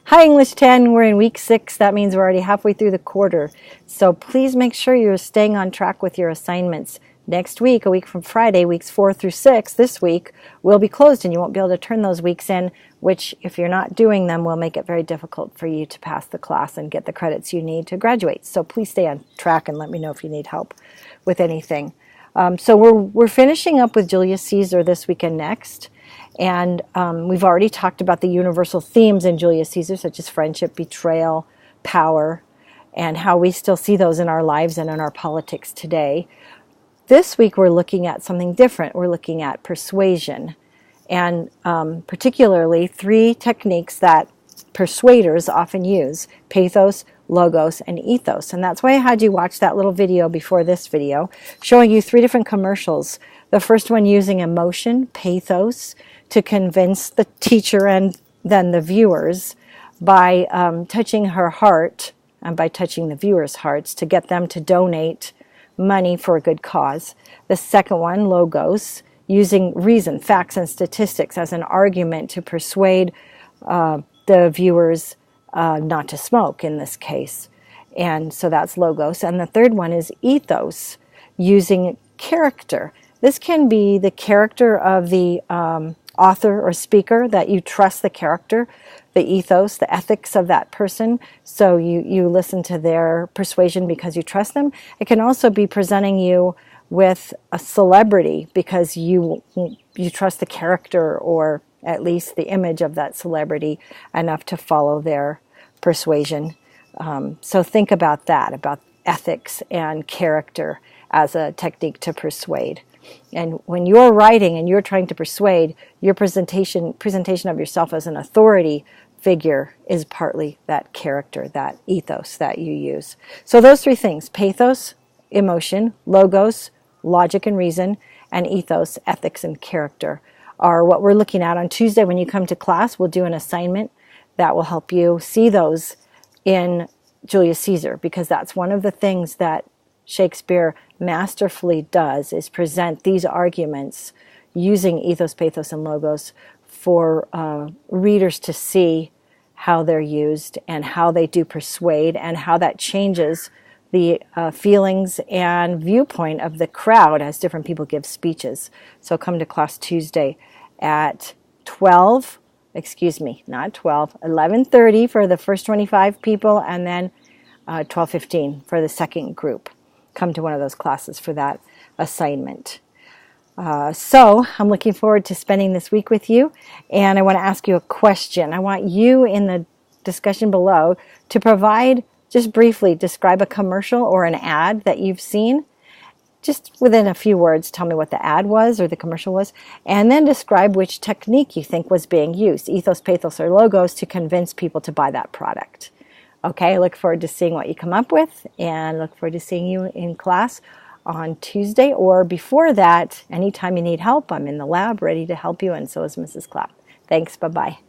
Hi, English 10. We're in week 6. That means we're already halfway through the quarter. So please make sure you're staying on track with your assignments. Next week, a week from Friday, weeks 4 through 6, this week, will be closed and you won't be able to turn those weeks in, which, if you're not doing them, will make it very difficult for you to pass the class and get the credits you need to graduate. So please stay on track and let me know if you need help with anything. So we're finishing up with Julius Caesar this week and next. And we've already talked about the universal themes in Julius Caesar, such as friendship, betrayal, power, and how we still see those in our lives and in our politics today. This week we're looking at something different. We're looking at persuasion, and particularly 3 techniques that persuaders often use: pathos, logos, and ethos. And that's why I had you watch that little video before this video, showing you 3 different commercials. The first one using emotion, pathos, to convince the teacher and then the viewers by touching her heart and by touching the viewers' hearts to get them to donate money for a good cause. The second one, logos, using reason, facts, and statistics as an argument to persuade the viewers not to smoke in this case. And so that's logos. And the third one is ethos, using character. This can be the character of the author or speaker, that you trust the character, the ethos, the ethics of that person. So you listen to their persuasion because you trust them. It can also be presenting you with a celebrity because you trust the character, or at least the image of that celebrity, enough to follow their persuasion. So think about that, about ethics and character as a technique to persuade. And when you're writing and you're trying to persuade, your presentation of yourself as an authority figure is partly that character, that ethos that you use. So those 3 things: pathos, emotion; logos, logic and reason; and ethos, ethics and character, are what we're looking at on Tuesday. When you come to class, we'll do an assignment that will help you see those in Julius Caesar, because that's one of the things that Shakespeare masterfully does, is present these arguments using ethos, pathos, and logos for readers to see how they're used and how they do persuade, and how that changes the feelings and viewpoint of the crowd as different people give speeches. So come to class Tuesday at 11:30 for the first 25 people, and then 12:15 for the second group. Come to one of those classes for that assignment. So I'm looking forward to spending this week with you, and I want to ask you a question. I want you, in the discussion below, to just briefly describe a commercial or an ad that you've seen. Just within a few words, tell me what the ad was or the commercial was, and then describe which technique you think was being used, ethos, pathos, or logos, to convince people to buy that product. Okay, I look forward to seeing what you come up with, and look forward to seeing you in class on Tuesday, or before that, anytime you need help. I'm in the lab ready to help you, and so is Mrs. Clapp. Thanks, bye-bye.